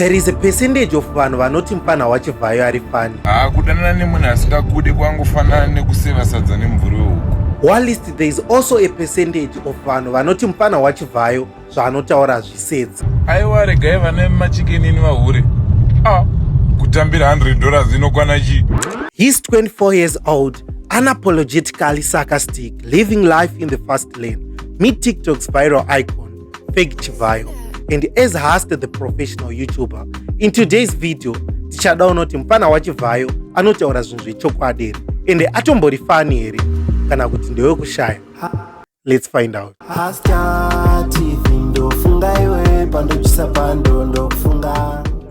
There is a percentage of vanhu vanoti mupana wachivhayo ari fani. Kudanana nemunhu asingakude kwangofanana nekuseva sadza nemumvuri wehuku. Whilst there is also a percentage of vanhu vanoti mupana wachivhayo zvaanotaura zvisedza. Aiwa regai vane machikenini vahure. Kutambira $100 inokwana chi? He's 24 years old, unapologetically sarcastic, living life in the fast lane. Meet TikTok's viral icon, Fake Chivayo, and as hosted the professional YouTuber. In today's video, tichadawo noti mupana wachivayo anotaura zvinhu zvechokwadi here ende atombori fani here kana kuti ndewe kushaya. Let's find out.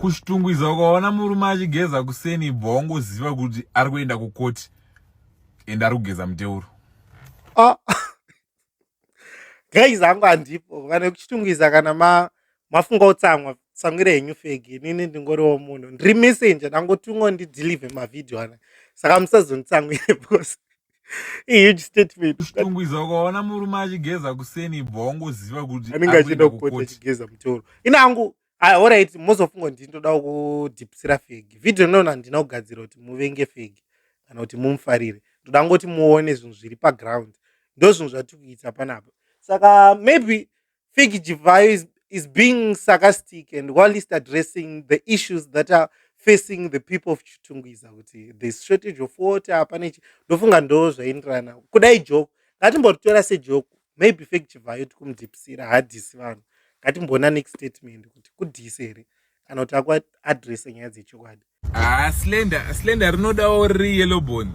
Kushitungwiza ukaona murume achigeza kuseni bhongo ziva kuti ari kuenda kukoti ende ari kugeza muteuro. Guys, hangu handipo vane kuchitungwiza kana mafunga utsamwa tsamwire henyu fegi inini ndingoriwo munhu ndiri messenger ndangotumwa ndidelive mavideo ana saka musazonditsamwire because huge statement. Kushitungwiza ukaona murume achigeza kuseni bhongo ziva kuti anenge achienda kukoti achigeza muteuro. Ina hangu alright, mozofunga kuti ndoda kudhipisira fegi. Video nona ndina kugadzira kuti muvenge fegi kana kuti mumufarire. Ndoda ngoti muone zvinhu zviri paground. Ndo zvinhu zvatiri kuita panapa. Saka maybe Fake Chivayo is being sarcastic and while he's addressing the issues that are facing the people of Chitungwiza, there's shortage of water, panechi ndofunga ndo zvaenderana kudai joke. Ngatimbotora sejoke, maybe Fake Chivayo tikumudhipisira hadhisi vanhu. Ngatimbona next statement kuti kudhisi here kana kuti akuadresse nyaya dzechokwadi. Slender rinodawo riri yellow bone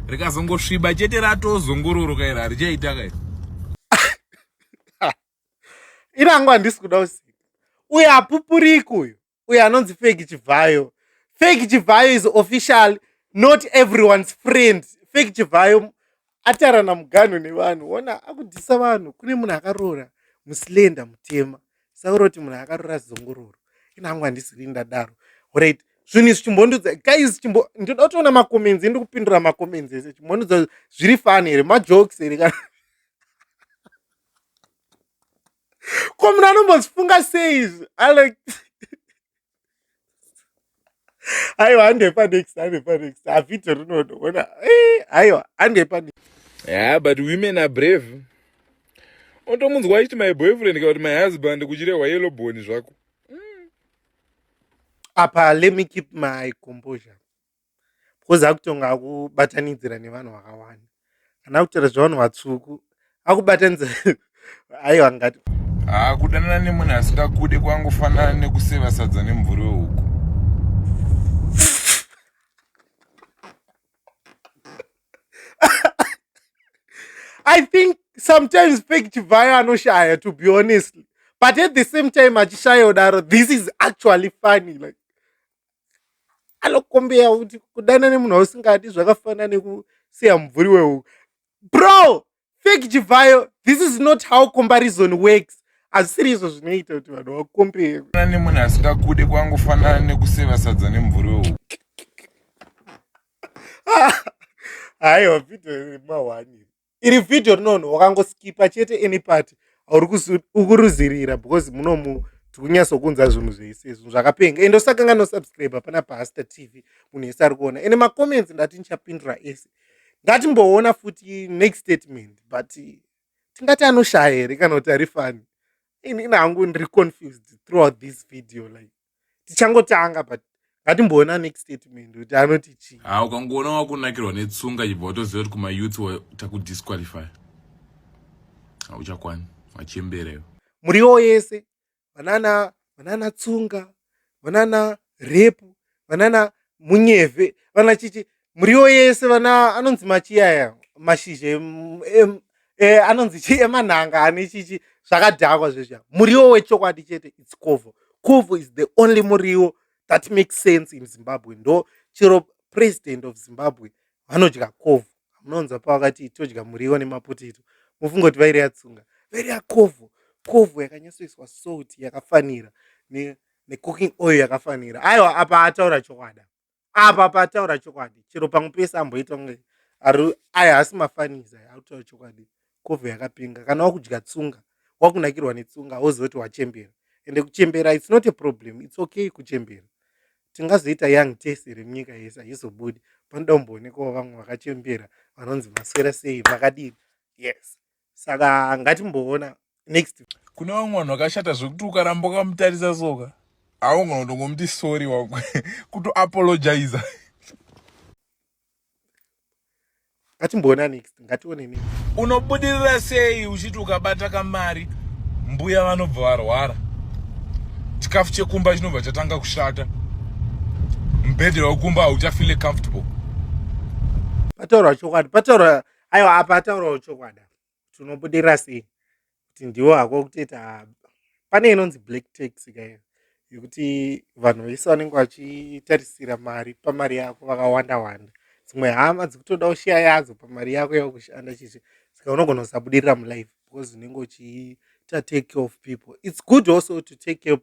rikazongosviba chete ratozongororoka ira richaita kai. Ina hangu handisi kuda usika. Uyu apupuriki uyu anonzi Fake Chivayo. Fake Chivayo is official, not everyone's friend. Fake Chivayo atarana muganho nevanhu. Ona akudhisa vanhu. Kune munhu akaroora muslender mutema. Sakuroti munhu akaroora zongororo. Ina hangu handisi rindadaro. Alright. Zvinhu izvi chimbondudza guys, ndoda kutoona makomenzi ndikupindura makomenzi ese. Chimbondudza zviri fani here, majokes here kana. Ko munhu anombozifunga sei izvi? Aiwa handepa next. Avhidho rinoona. Aiwa handepa next. Yeah, but women are brave. Untomunzwa achiti my boyfriend kana kuti my husband kuchirehwa yellow bone zvako. Apa, let me keep my composure. Because akutonga akubatanidzira nevanhu vakawanda. Kana kutaura zvavanhu vatsvuku, akubatanidzira. Aiwa ngati. Kudanana nemunhu asingakude kwangofanana nekuseva sadza nemumvuri wehuku. I think sometimes Fake Chivayo anoshaya, to be honest. But at the same time, achishaya udaro, this is actually funny. Like, alokombea kuti kudanana nemunhu usingadi zvakafanana nekusiya mumvuri wehuku. Bro, Fake Chivayo, this is not how comparison works. Asiri izvo zvinoita kuti vanhu vakombee. Nemunhu asingakude kwangofanana nekuseva sadza nemumvuri wehuku. Aiwa, video remahwani. Iri video rinono wakangoskipa chete any part ukuruzirira because munomu tikunyatsokunza zvinhu zvese zvinhu zvakapenga. Ende usakanga nosubscribe pana paHaster TV munhu ese ari kuona. Ene macomments ndati ndichapindura ese. Ngatimboona futi next statement, but tingati anoshaya here kana kuti ari fani. Ina hangu ndiri confused throughout this video, like tichangotanga, but ngatimboona next statement kuti anoti chii. Ukangoona wakunakirwa netsunga chibva watoziva kuti kumayouth takudisqualify. Hauchakwani wachembereyo. Muriwo yese vanana tsunga, vanana repu, vanana munyeve, vana chichi muriwo yese vana anonzi machiyaya mashizhe anonzi chi emanhanga ane chichi zvakadhakwa zvezva. Muriwo wechokwadi chete it's covo. Covo is the only muriwo that makes sense in Zimbabwe. Ndo chiro president of Zimbabwe vanodya covo. Munonzwa pavakati todya muriwo nemapotato. Mufunga kuti vairi yatsunga. Vairi yacovo. Covo yakanyatsoiswa salt yakafanira necooking oil yakafanira. Aiwa, apa ataura chokwada. Apa pataura chokwadi. Chiro pamwe pese amboita kunge haasi mafaniza autaura chokwadi. Covo yakapinga. Kana wakudya tsunga, wakunakirwa netsunga, woziva kuti wachembera. ende kuchembera it's not a problem, it's okay kuchembera. Tingazoita young tese remunyika yese haizobudi, panoda kumboonekawo vamwe vakachembera vanonzi maswera sei makadini. Yes, saka ngatimboona next. Kune vamwe vanhu vakashata zvekuti ukaramba ukamutarisa soka haungana kutongomuti sorry wangu kutoapologiza. Ngatimboona next, ngatione next. Unobudirira sei uchiti ukabata kamari mbuya vanobva varwara, chikafu chekumba chinobva chatanga kushata, mubhedhe wekumba hauchafile comfortable? Pataurwa chokwadi, pataurwa aiwa apa ataurawo chokwadi tinobudirira sei kuti ndiwo hako kuteta. Pane inonzi black tax kaiyo yekuti vanhu vese vanenge vachitarisira mari pamari yako vakawanda wanda, dzimwe hama dzikutoda kushiya yadzo pamari yako yakushanda chichi, saka unogona kusabudirira mulife because unenge uchiita take care of people. It's good also to take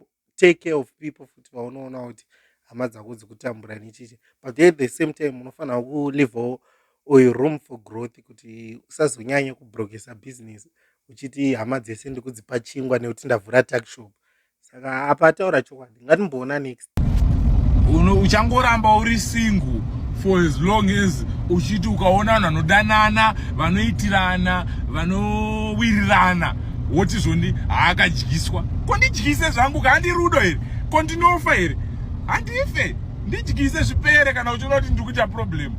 care of people futi vaunoona kuti hama dzako dzikutambura nechichi, but at the same time unofanira kulivewo room for growth kuti usazonyanya kubrokesa business uchiti hama dzese ndikudzipa chingwa nekuti ndavhura tuckshop. Saka apa ataura chokwadi, ngatimboona next. Uchangoramba uri single for as long as uchiti ukaona vanhu vanodanana, vanoitirana, vanowirirana woti zvondi haakadyiswa. Kondidyise zvangu ka handirudo here, kondinofa here, handife ndidyise zvipere kana uchiona kuti ndiri kuita problem.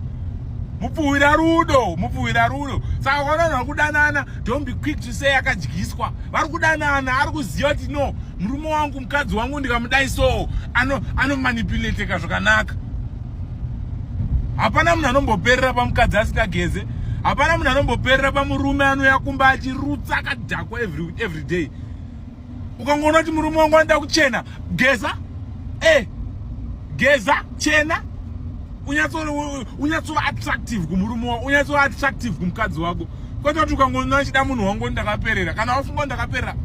Mupfuwira rudo. Saka ukaona vanhu vakudanana, don't be quick to say akadyiswa. Vari kudanana, ari kuziva kuti no, murume wangu, mukadzi wangu ndikamudai so anomanipulate zvakanaka. Hapana munhu anomboperera pamukadzi asingageze, hapana munhu anomboperera pamurume anouya kumba achirutsa akadhakwa every day. Ukangoona kuti murume wangu anoda kuchena, geza chena, unyatsova attractive kumurume wako, unyatsova attractive kumukadzi wako. Kwete kuti ukangoona achida munhu wangu ndakaperera, kana wafunga ndakaperera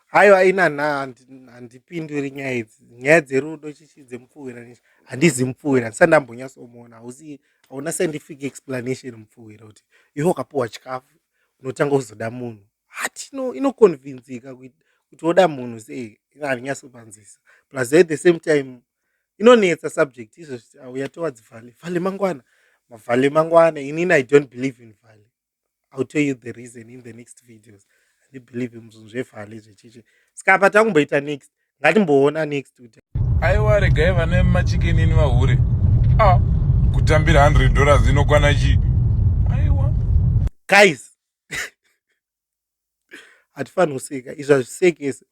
Haiwa ina handipinduri nyaya idzi, nyaya dzerudo chichi dzemupfuwira nechi handizi mupfuwira, ndisati ndambonyatsomuona, hauna scientific explanation mupfuwira kuti iwe ukapiwa chikafu unotanga kuzoda munhu. Hati inoconvincika kuti woda munhu sei, handinyasopanzisa. Plus at the same time inonetsa subject izvo auya towards vhale mangwana. Inini I don't believe in vhale. I'll tell you the reason in the next videos. Believe muzvinhu zvevhale zvechichi. Saka apa takumboita next, ngatimboona next kuti aiwa regai vane machikenini vahure kutambira $100 inokwana chii. Aiwa guys hatifani kuseka izvo hazvisekesi.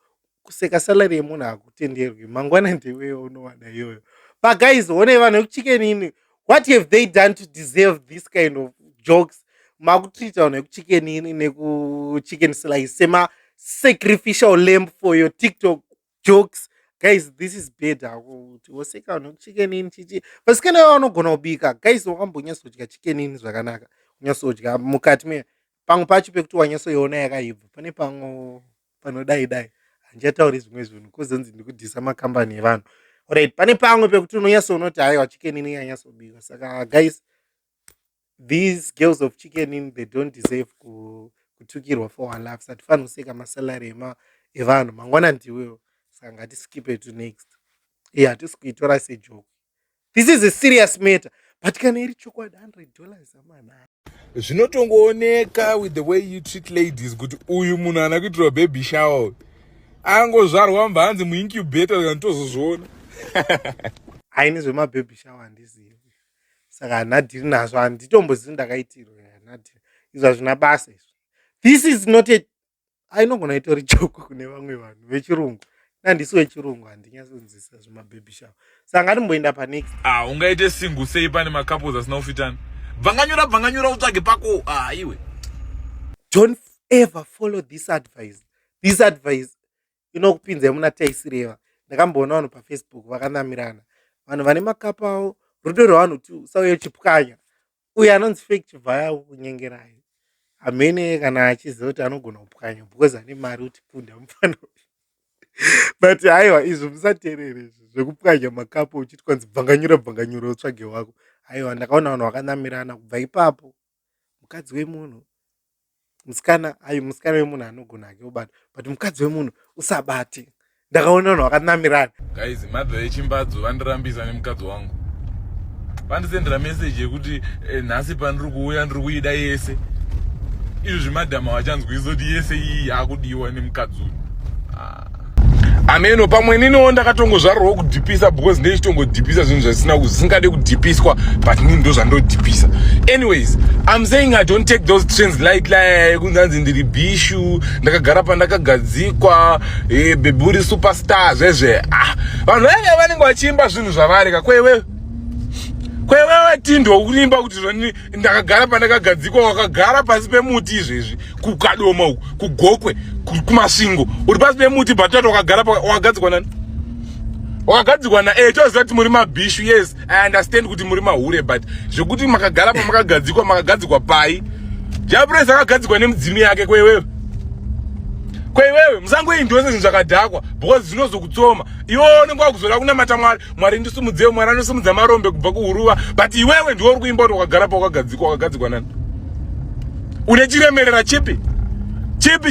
Kuseka salary yemunhu hakutenderwi, mangwana ndewewo unowana iyoyo. But guys, honei vanhu vekuchikenini, what have they done to deserve this kind of jokes? Makutreata vanhu vekuchikenini nekuchicken slice sema sacrificial lamb for your TikTok jokes. Guys, this is bad. Kuti woseka vanhu vekuchikenini chichi, but kana vanogona kubika. Guys, wakambonyatsodya chikenini zvakanaka, unyatsodya mukati pamwe pacho pekuti wanyatsoiona yakaibva, pane pamwe panodai handichatauri zvimwe zvinhu kuzonzi ndikudhisa makambani evanhu. Alright, pane pamwe pekuti unonyatsoona kuti haiwa chikenini yanyatsobika. Saka guys, these girls of chicken they don't deserve kutukirwa for one laughs. Hatifani kuseka masalary evanhu, mangwana ndiwewo. Saka ngatiskipe to next. Hatisi kuitora sejoke. This is a serious matter, but kana iri chokwadi $100 amana. Zvinotongooneka with the way you treat ladies kuti uyu munhu ana kuitirwa baby shower angozvarwa mbanzi muincubator kanitozozviona. Haini zvemababy shower handizivi, saka hanadhiri nazvo, handitombozivi ndakaitirwa. Izvo hazvina basa izvo. This is not a inogona itori joke kune vamwe vanhu vechirungu. Handisi wechirungu, handinyatsonzisa zvemababy shower. Saka ngatimboenda panext. Ungaite single sei pane macouples asina kufitana? Bvanganyura utsvage pako. Iwe don't ever follow this advice. This advice inokupinzai muna taisireva. Ndakamboona vanhu paFacebook vakanamirana, vanhu vane makapu avo, rudo rwevanhu tu sauye uchipwanya. Uyu anonzi fake chibvaya kunyengerai, hamene kana achiziva kuti anogona kupwanya because ane mari kuti punda mufana. But haiwa izvo musateerere zvekupwanya makapu uchiti kwanzi bvanganyura utsvage wako. Haiwa ndakaona vanhu vakanamirana. Kubva ipapo mukadzi wemunhu musikana wemunhu anogona hake kubata, but mukadzi wemunhu usabate. Ndakaona vanhu vakanamirana. Guys, madza echimbadzo vandirambisa nemukadzi wangu. Vandisendera message yekuti nhasi pandiri kuuya ndiri kuida yese. Izvo zvimadhama vachanzwisa kuti yese iyi yakudiwa nemukadzi uyu. Ameno pamwe niniwo ndakatongozvarwawo kudhipisa because ndeichitongodhipisa zvinhu zvisingade kudhipiswa, but nini ndo zvandodhipisa. Anyways, I'm saying I don't take those trends like kunzanzi ndiri bishu, ndakagara pandakagadzikwa, baby uri superstar zvezve. Vanhu vanenge vachiimba zvinhu zvavareka kwewe tindo kuimba kuti zvoni ndakagara pandakagadzikwa, wakagara pasi pemuti izvezvi kukadoma uku kugokwe kumasvingo uri pasi pemuti bhatata wakagara wakagadzikwa nani? Wakagadzikwa toziva kuti muri mabhishu. Yes, I understand kuti muri mahure, but zvekuti makagara makagadzikwa pai? Japresa akagadzikwa nemudzimi yake kwewewe musangoii ndose zvinhu zvakadhakwa because zvinozokutsoma. Iwewe unenge wakuzoda kunamata Mwari ndisimudzei, Mwari anosimudza marombe kubva kuhuruva, but iwewe ndiwe uri kuimba kuti wakagara wakagadzikwa nani? Une chiremerera chipi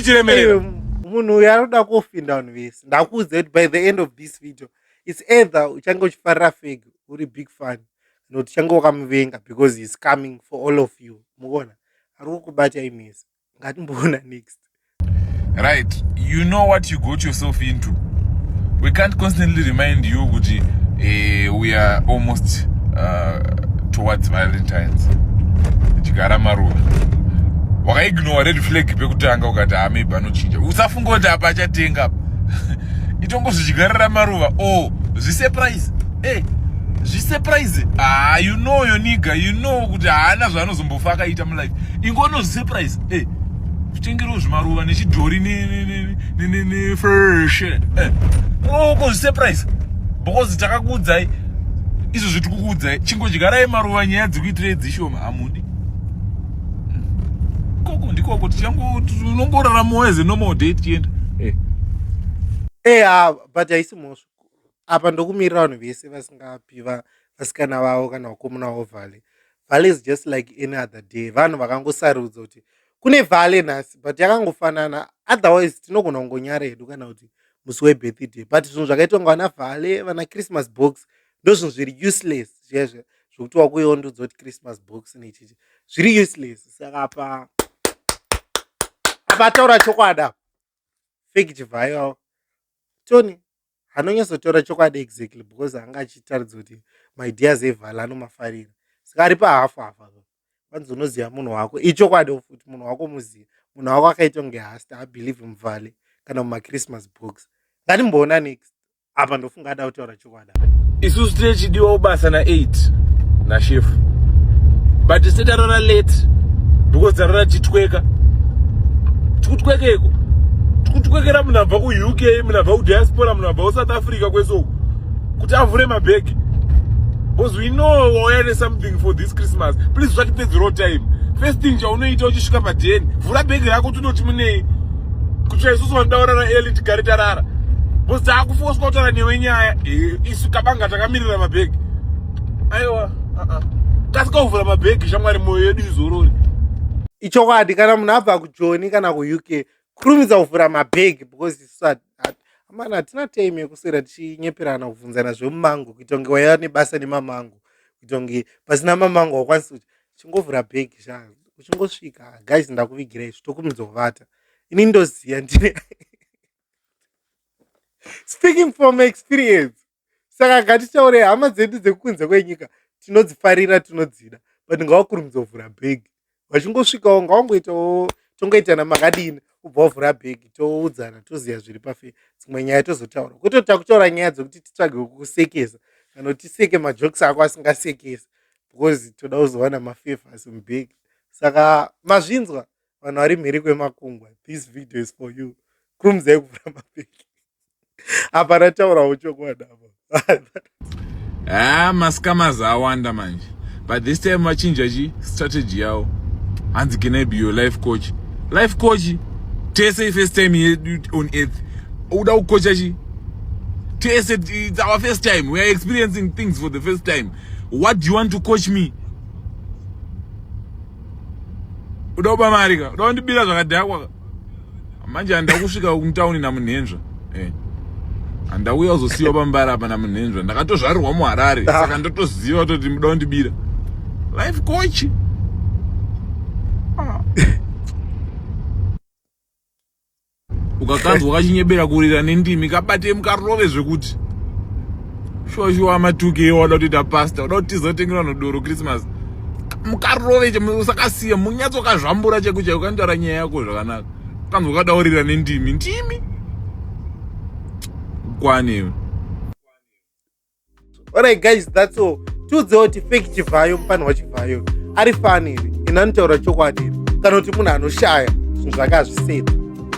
chiremerera? Munhu uyu anoda kufinda vanhu vese. Ndakuudza kuti by the end of this video it's either uchange uchifarira Feg uri big fan, nokuti uchange wakamuvenga because he's coming for all of you. Muona ari kukubata imesi. Ngatimboona next. Right, you know what you got yourself into. We can't constantly remind you kuti we are almost towards Valentine's. Chigara maruva wakaignore red flag pekutanga ukati maybe anochinja. Usafunga kuti apa achatenga itongozvichigarira maruva. Zvisurprise. Zvisurprise. You know your nigga, you know kuti haana zvaanozombofa akaita mulife. Ingono zvisurprise. Kutengerowo zvimaruva nechidhori fresh. Zvisurprise. Because takakuudzai izvo zvetikukuudzai, chingodyarai maruva, nyaya dzekuitire dzishoma hamudi. Koko ndikoko unongoraramawo as a normal day tichienda. But haisi mhosva. Apa ndokumirira vanhu vese vasingapi vasikana vavo kana vakomana vavo Vale. Vale is just like any other day. Vanhu vakangosarudza kuti kune Vale nhasi, but yakangofanana. Otherwise tinogona kungonyara hedu kana kuti musi webirthday, but zvinhu zvakaitwa ngavana Vale, vana Christmas box ndo zvinhu zviri useless zvezve zvokuti wakuiondudza kuti Christmas box nechichi zviri useless. Saka apa taura chokwadi apa Feg Chivhayo Tony hanonyatsotaura chokwadi exactly because anga achitaridza kuti my ideas eVhale anomafarira. Saka ari pahafu apa kwanzi unoziva munhu wako ichokwadi futi munhu wako muziva. Munhu wako akaita kunge hasta abelieve muVhale kana mumachristmas box. Ngatimboona next. Apa ndofunga ada kutaura chokwadi. Isusu tichidiwa ubasa na8 nachef, but tisetarora late because tarora chitweka tikutwekeko tikutwekera munabva kuUK, munabva kudiaspora, munabva kuSouth Africa kweso kuti avhure mabhegi because we know we something for this Christmas. Please zvatipedze road time. First thing chaunoita uchisvika padheni, vhura bhegi rako tunoti munei kuti isusu vandaura naEli tigare tarara because taakufoswa kutaura newe nyaya isu kabanga takamirira mabhegi. Aiwa tasikavhura mabhegi shamwari moyo yedu izorori. Ichokwadi kana munhu abva kuJoni kana kuUK kurumidza kuvhura mabhegi because amana hatina time yekuswera tichinyeperana kubvunzana zvemumango kuita kunge waiva nebasa nemamango, kuita kunge pasina mamango wakwanisa kuti chingovhura bhegi uchingosvika. Guys, ndakuvigirai zvitokumidza kuvata ini ndoziva ndine speaking from experience. Saka ngatitaure hama dzedu dzekukunze kwenyika tinodzifarira tinodzida, but ngavakurumidza kuvhura bhegi. Vachingosvikawo ngavangoitawo tongoitana makadini ubva wavhura bhegi toudzana toziva zviri pafe. Dzimwe nyaya tozotaura kwete takutaura nyaya dzokuti titsvage kusekesa kana kuti tiseke majokes ako asingasekesi because toda kuzowana mafavors mubhegi. Saka mazvinzwa vanhu vari mhiri kwemakungwa, this video is for you. Kurumizai kuvhura mabhegi. Apa ndataurawo chokwadi apa. Mascammers awanda manje, but this time vachinja strategy yavo. Hanzi can I be your life coach? Life coach tese first time on earth. Uda ukocha tese, it's our first time. We are experiencing things for the first time. What do you want to coach me? uda kuba mari ka, uda kundibira zvakadhakwa. Manje handida kusvika kumutauni namunhenzva. Handauya kuzosiyiwa pambara apa namunhenzva. Ndakatozvarirwa muHarare, saka ndotoziva kuti muda kundibira. Life coach. Ukakanzwa kachinyebera kurira nendimi kabate mukarove zvekuti. Shuwa matuke wada kuita pasta, wada kuti tizotengerwa nodoro Christmas. Mukarove chemusakasiya munyatsokazvambura chekucha ukantaura nyaya yako zvakanaka. Kanzwa kadaurira nendimi ndimi. Kwane. Alright guys, that's all. Tudziwe kuti fake Chivhayo mufanirwa Chivhayo ari fani here inanotaura chokwadi here kana kuti munhu anoshaya zvinhu zvakazviseta.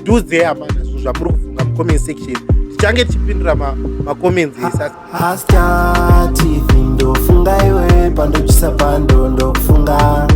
Tudziwe amana zvinhu zvamuri kufunga mucomment section. Tichange tichipindura macomments ese. Asta TV ndofunga iwe pandochisa pando ndokufunga.